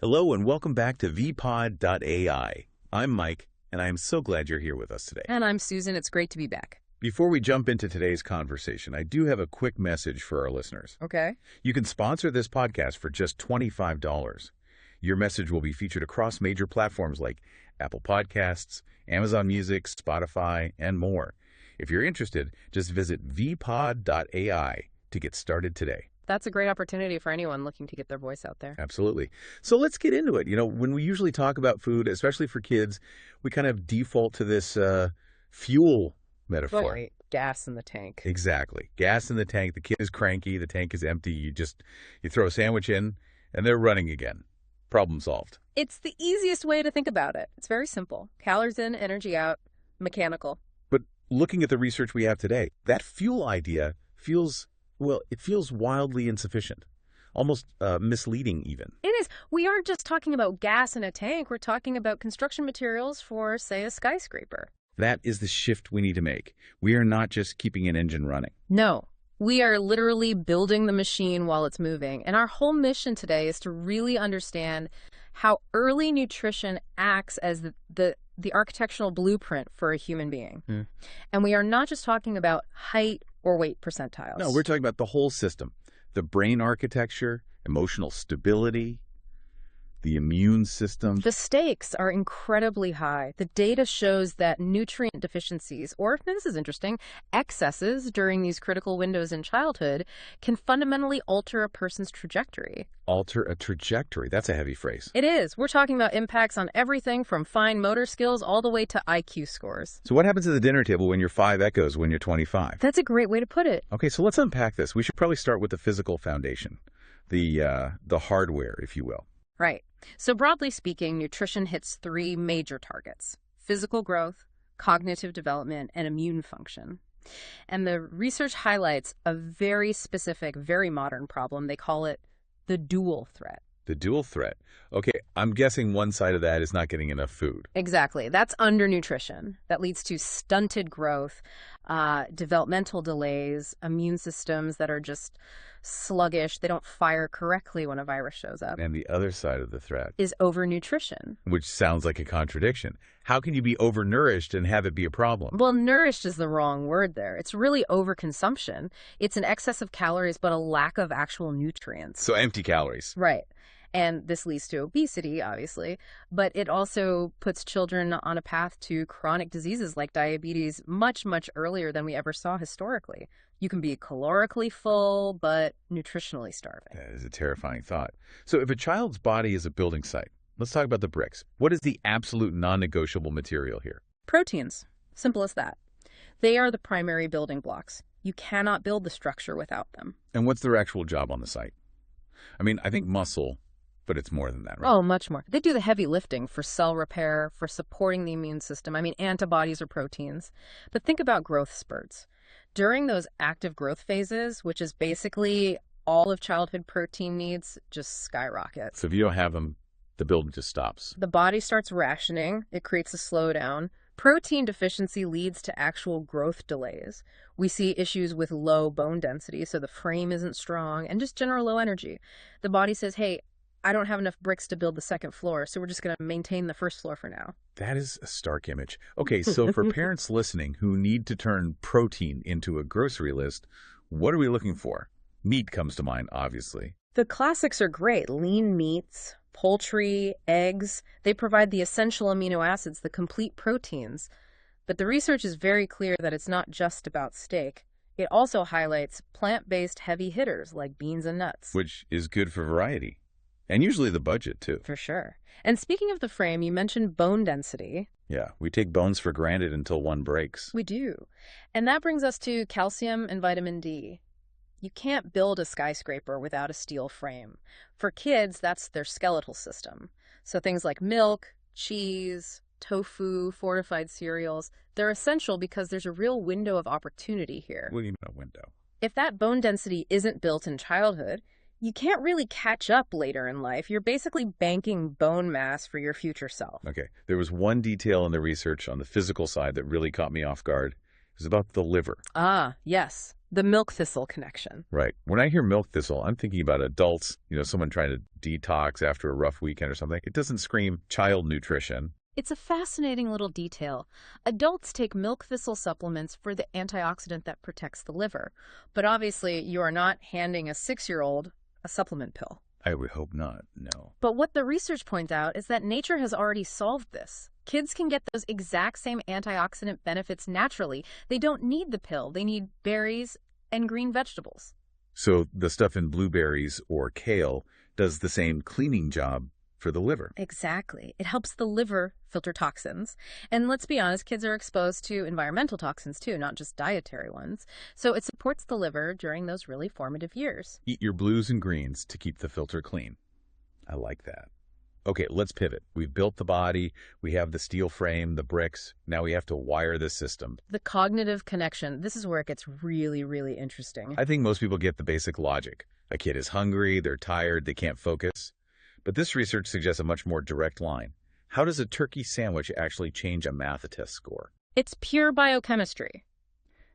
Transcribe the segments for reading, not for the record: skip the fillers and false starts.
Hello and welcome back to vpod.ai. I'm Mike, and I am so glad you're here with us today. And I'm Susan. It's great to be back. Before we jump into today's conversation, I do have a quick message for our listeners. Okay. You can sponsor this podcast for just $25. Your message will be featured across major platforms like Apple Podcasts, Amazon Music, Spotify, and more. If you're interested, just visit vpod.ai to get started today. That's a great opportunity for anyone looking to get their voice out there. Absolutely. So let's get into it. You know, when we usually talk about food, especially for kids, we kind of default to this fuel metaphor. Right. Gas in the tank. Exactly. Gas in the tank. The kid is cranky. The tank is empty. You throw a sandwich in and they're running again. Problem solved. It's the easiest way to think about it. It's very simple. Calories in, energy out, mechanical. But looking at the research we have today, that fuel idea feels wildly insufficient, almost misleading even. It is. We aren't just talking about gas in a tank. We're talking about construction materials for, say, a skyscraper. That is the shift we need to make. We are not just keeping an engine running. No. We are literally building the machine while it's moving. And our whole mission today is to really understand how early nutrition acts as the architectural blueprint for a human being. And we are not just talking about height or weight percentiles. No, we're talking about the whole system. The brain architecture, emotional stability, the immune system. The stakes are incredibly high. The data shows that nutrient deficiencies, or, and this is interesting, excesses during these critical windows in childhood can fundamentally alter a person's trajectory. Alter a trajectory. That's a heavy phrase. It is. We're talking about impacts on everything from fine motor skills all the way to IQ scores. So what happens at the dinner table when you're 5 echoes when you're 25? That's a great way to put it. Okay, so let's unpack this. We should probably start with the physical foundation, the hardware, if you will. Right. So broadly speaking, nutrition hits three major targets: physical growth, cognitive development, and immune function. And the research highlights a very specific, very modern problem. They call it the dual threat. The dual threat. Okay, I'm guessing one side of that is not getting enough food. Exactly. That's undernutrition. That leads to stunted growth, developmental delays, immune systems that are just sluggish. They don't fire correctly when a virus shows up. And the other side of the threat is overnutrition. Which sounds like a contradiction. How can you be overnourished and have it be a problem? Well, nourished is the wrong word there. It's really overconsumption. It's an excess of calories, but a lack of actual nutrients. So empty calories. Right. And this leads to obesity, obviously, but it also puts children on a path to chronic diseases like diabetes much, much earlier than we ever saw historically. You can be calorically full, but nutritionally starving. That is a terrifying thought. So if a child's body is a building site, let's talk about the bricks. What is the absolute non-negotiable material here? Proteins. Simple as that. They are the primary building blocks. You cannot build the structure without them. And what's their actual job on the site? I mean, I think muscle, but it's more than that, right? Oh, much more. They do the heavy lifting for cell repair, for supporting the immune system. I mean, antibodies are proteins. But think about growth spurts. During those active growth phases, which is basically all of childhood protein needs, just skyrocket. So if you don't have them, the building just stops. The body starts rationing. It creates a slowdown. Protein deficiency leads to actual growth delays. We see issues with low bone density, so the frame isn't strong, and just general low energy. The body says, hey, I don't have enough bricks to build the second floor, so we're just going to maintain the first floor for now. That is a stark image. Okay, so for parents listening who need to turn protein into a grocery list, what are we looking for? Meat comes to mind, obviously. The classics are great. Lean meats, poultry, eggs. They provide the essential amino acids, the complete proteins. But the research is very clear that it's not just about steak. It also highlights plant-based heavy hitters like beans and nuts. Which is good for variety. And usually the budget, too. For sure. And speaking of the frame, you mentioned bone density. Yeah, we take bones for granted until one breaks. We do. And that brings us to calcium and vitamin D. You can't build a skyscraper without a steel frame. For kids, that's their skeletal system. So things like milk, cheese, tofu, fortified cereals, they're essential because there's a real window of opportunity here. What do you mean a window? If that bone density isn't built in childhood, you can't really catch up later in life. You're basically banking bone mass for your future self. Okay. There was one detail in the research on the physical side that really caught me off guard. It was about the liver. Ah, yes. The milk thistle connection. Right. When I hear milk thistle, I'm thinking about adults, someone trying to detox after a rough weekend or something. It doesn't scream child nutrition. It's a fascinating little detail. Adults take milk thistle supplements for the antioxidant that protects the liver. But obviously, you are not handing a 6-year-old a supplement pill. I would hope not, no. But what the research points out is that nature has already solved this. Kids can get those exact same antioxidant benefits naturally. They don't need the pill. They need berries and green vegetables. So the stuff in blueberries or kale does the same cleaning job for the liver. Exactly. It helps the liver filter toxins. And let's be honest, kids are exposed to environmental toxins too, not just dietary ones. So it supports the liver during those really formative years. Eat your blues and greens to keep the filter clean. I like that. Okay, let's pivot. We've built the body. We have the steel frame, the bricks. Now we have to wire this system. The cognitive connection. This is where it gets really, really interesting. I think most people get the basic logic. A kid is hungry, they're tired, they can't focus. But this research suggests a much more direct line. How does a turkey sandwich actually change a math test score? It's pure biochemistry.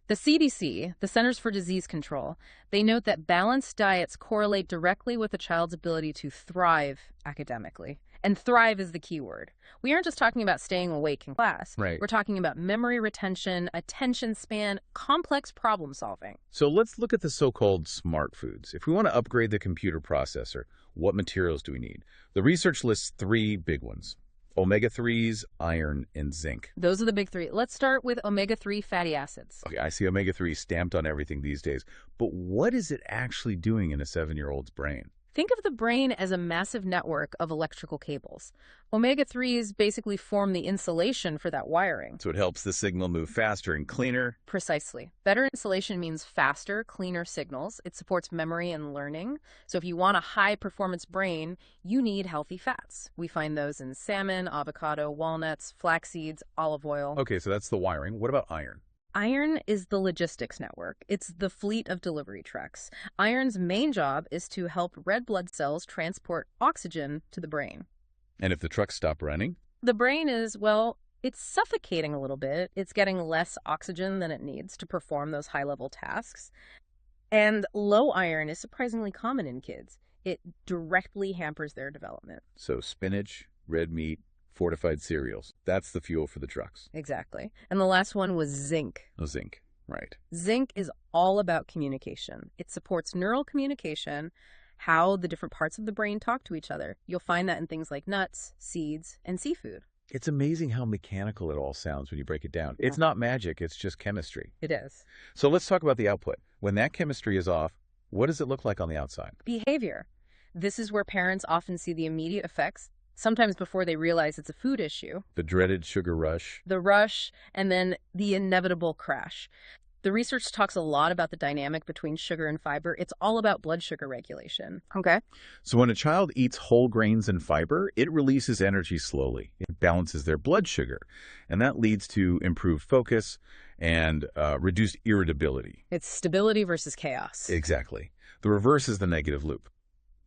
The CDC, the Centers for Disease Control, they note that balanced diets correlate directly with a child's ability to thrive academically. And thrive is the key word. We aren't just talking about staying awake in class. Right. We're talking about memory retention, attention span, complex problem solving. So let's look at the so-called smart foods. If we want to upgrade the computer processor, what materials do we need? The research lists 3 big ones: omega-3s, iron, and zinc. Those are the big 3. Let's start with omega-3 fatty acids. Okay, I see omega-3 stamped on everything these days, but what is it actually doing in a 7-year-old's brain? Think of the brain as a massive network of electrical cables. Omega-3s basically form the insulation for that wiring. So it helps the signal move faster and cleaner. Precisely. Better insulation means faster, cleaner signals. It supports memory and learning. So if you want a high-performance brain, you need healthy fats. We find those in salmon, avocado, walnuts, flax seeds, olive oil. Okay, so that's the wiring. What about iron? Iron is the logistics network. It's the fleet of delivery trucks. Iron's main job is to help red blood cells transport oxygen to the brain. And if the trucks stop running? The brain is, well, it's suffocating a little bit. It's getting less oxygen than it needs to perform those high-level tasks. And low iron is surprisingly common in kids. It directly hampers their development. So spinach, red meat, fortified cereals. That's the fuel for the trucks. Exactly. And the last one was zinc. Oh, zinc. Right. Zinc is all about communication. It supports neural communication, how the different parts of the brain talk to each other. You'll find that in things like nuts, seeds, and seafood. It's amazing how mechanical it all sounds when you break it down. It's not magic, it's just chemistry. It is. So let's talk about the output. When that chemistry is off, what does it look like on the outside? Behavior. This is where parents often see the immediate effects, sometimes before they realize it's a food issue. The dreaded sugar rush. The rush, and then the inevitable crash. The research talks a lot about the dynamic between sugar and fiber. It's all about blood sugar regulation. Okay. So when a child eats whole grains and fiber, it releases energy slowly. It balances their blood sugar, and that leads to improved focus and reduced irritability. It's stability versus chaos. Exactly. The reverse is the negative loop.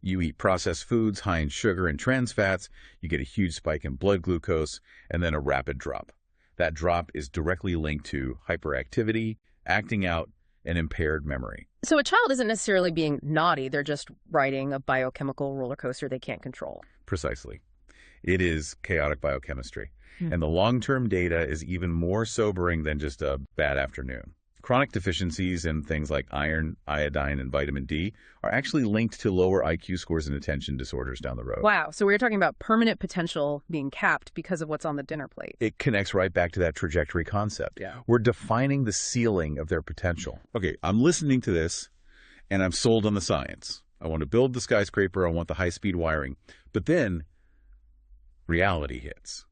You eat processed foods high in sugar and trans fats, you get a huge spike in blood glucose, and then a rapid drop. That drop is directly linked to hyperactivity, acting out, and impaired memory. So a child isn't necessarily being naughty. They're just riding a biochemical roller coaster they can't control. Precisely. It is chaotic biochemistry. And the long-term data is even more sobering than just a bad afternoon. Chronic deficiencies in things like iron, iodine, and vitamin D are actually linked to lower IQ scores and attention disorders down the road. Wow. So we're talking about permanent potential being capped because of what's on the dinner plate. It connects right back to that trajectory concept. Yeah. We're defining the ceiling of their potential. Okay, I'm listening to this, and I'm sold on the science. I want to build the skyscraper. I want the high-speed wiring. But then reality hits.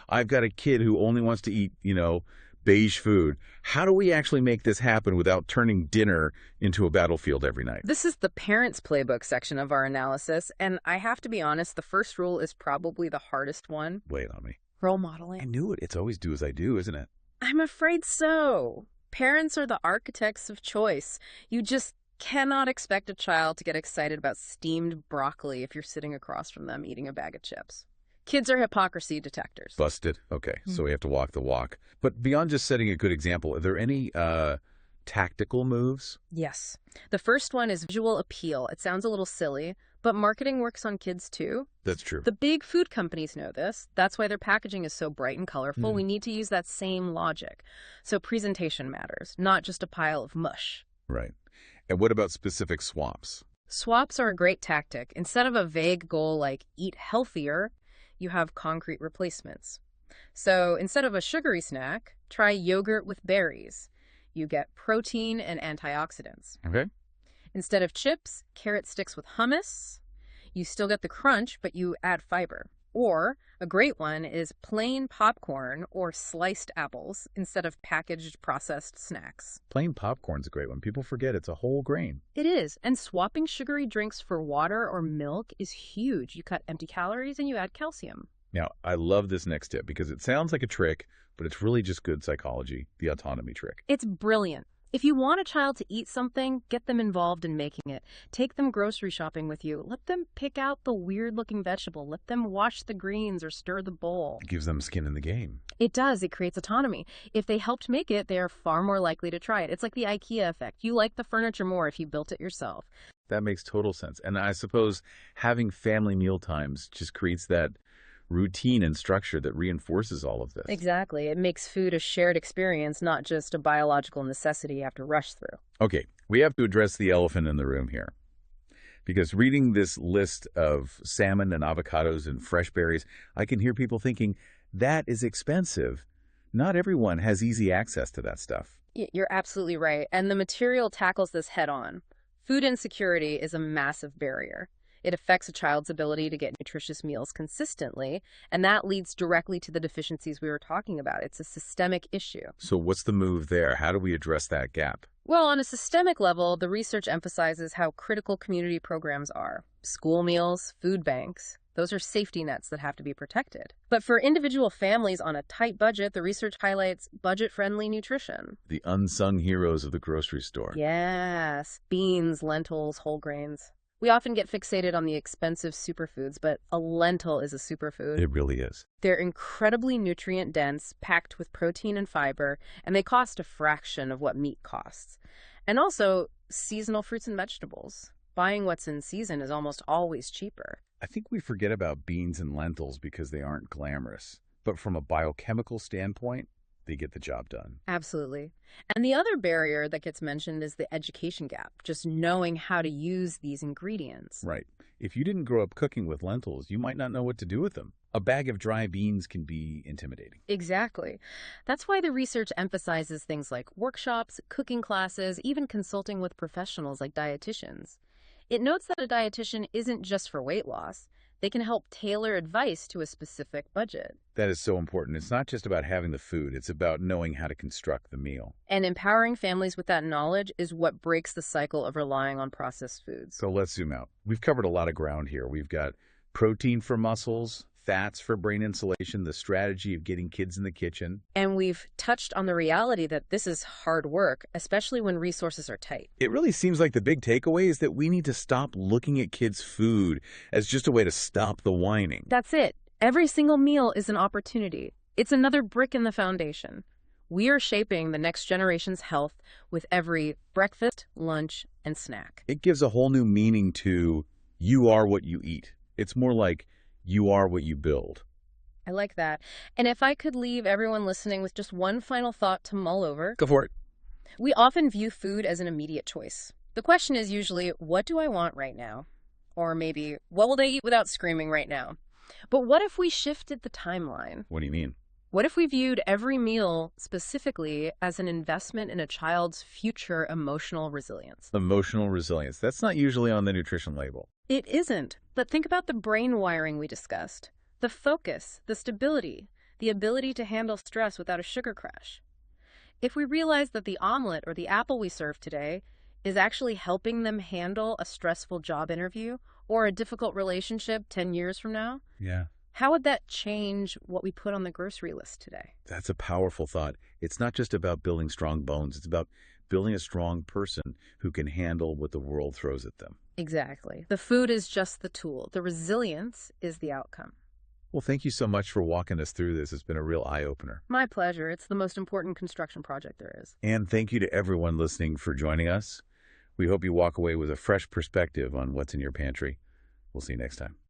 I've got a kid who only wants to eat, beige food. How do we actually make this happen without turning dinner into a battlefield every night? This is the parents' playbook section of our analysis, and I have to be honest, the first rule is probably the hardest one. Lay it on me. Role I modeling. knew it. It's always do as I do, isn't it? I'm afraid so. Parents are the architects of choice. You just cannot expect a child to get excited about steamed broccoli if you're sitting across from them eating a bag of chips. Kids are hypocrisy detectors. Busted. Okay, so we have to walk the walk. But beyond just setting a good example, are there any tactical moves? Yes. The first one is visual appeal. It sounds a little silly, but marketing works on kids too. That's true. The big food companies know this. That's why their packaging is so bright and colorful. We need to use that same logic. So presentation matters, not just a pile of mush. Right. And what about specific swaps? Swaps are a great tactic. Instead of a vague goal like eat healthier, you have concrete replacements. So instead of a sugary snack, try yogurt with berries. You get protein and antioxidants. Okay. Instead of chips, carrot sticks with hummus. You still get the crunch, but you add fiber. Or a great one is plain popcorn or sliced apples instead of packaged processed snacks. Plain popcorn's a great one. People forget it's a whole grain. It is. And swapping sugary drinks for water or milk is huge. You cut empty calories and you add calcium. Now, I love this next tip because it sounds like a trick, but it's really just good psychology, the autonomy trick. It's brilliant. If you want a child to eat something, get them involved in making it. Take them grocery shopping with you. Let them pick out the weird-looking vegetable. Let them wash the greens or stir the bowl. It gives them skin in the game. It does. It creates autonomy. If they helped make it, they are far more likely to try it. It's like the IKEA effect. You like the furniture more if you built it yourself. That makes total sense. And I suppose having family meal times just creates that routine and structure that reinforces all of this. Exactly. It makes food a shared experience, not just a biological necessity you have to rush through. Okay, we have to address the elephant in the room here. Because reading this list of salmon and avocados and fresh berries, I can hear people thinking, that is expensive. Not everyone has easy access to that stuff. You're absolutely right. And the material tackles this head on. Food insecurity is a massive barrier. It affects a child's ability to get nutritious meals consistently, and that leads directly to the deficiencies we were talking about. It's a systemic issue. So what's the move there? How do we address that gap? Well, on a systemic level, the research emphasizes how critical community programs are. School meals, food banks, those are safety nets that have to be protected. But for individual families on a tight budget, the research highlights budget-friendly nutrition. The unsung heroes of the grocery store. Yes, beans, lentils, whole grains. We often get fixated on the expensive superfoods, but a lentil is a superfood. It really is. They're incredibly nutrient-dense, packed with protein and fiber, and they cost a fraction of what meat costs. And also, seasonal fruits and vegetables. Buying what's in season is almost always cheaper. I think we forget about beans and lentils because they aren't glamorous. But from a biochemical standpoint, they get the job done. Absolutely. And the other barrier that gets mentioned is the education gap, just knowing how to use these ingredients. Right. If you didn't grow up cooking with lentils, you might not know what to do with them. A bag of dry beans can be intimidating. Exactly. That's why the research emphasizes things like workshops, cooking classes, even consulting with professionals like dietitians. It notes that a dietitian isn't just for weight loss. They can help tailor advice to a specific budget. That is so important. It's not just about having the food. It's about knowing how to construct the meal. And empowering families with that knowledge is what breaks the cycle of relying on processed foods. So let's zoom out. We've covered a lot of ground here. We've got protein for muscles, fats for brain insulation, the strategy of getting kids in the kitchen. And we've touched on the reality that this is hard work, especially when resources are tight. It really seems like the big takeaway is that we need to stop looking at kids' food as just a way to stop the whining. That's it. Every single meal is an opportunity. It's another brick in the foundation. We are shaping the next generation's health with every breakfast, lunch, and snack. It gives a whole new meaning to you are what you eat. It's more like you are what you build. I like that. And if I could leave everyone listening with just one final thought to mull over. Go for it. We often view food as an immediate choice. The question is usually, what do I want right now? Or maybe, what will they eat without screaming right now? But what if we shifted the timeline? What do you mean? What if we viewed every meal specifically as an investment in a child's future emotional resilience? Emotional resilience. That's not usually on the nutrition label. It isn't. But think about the brain wiring we discussed. The focus, the stability, the ability to handle stress without a sugar crash. If we realize that the omelet or the apple we serve today is actually helping them handle a stressful job interview or a difficult relationship 10 years from now, Yeah. how would that change what we put on the grocery list today? That's a powerful thought. It's not just about building strong bones. It's about building a strong person who can handle what the world throws at them. Exactly. The food is just the tool. The resilience is the outcome. Well, thank you so much for walking us through this. It's been a real eye-opener. My pleasure. It's the most important construction project there is. And thank you to everyone listening for joining us. We hope you walk away with a fresh perspective on what's in your pantry. We'll see you next time.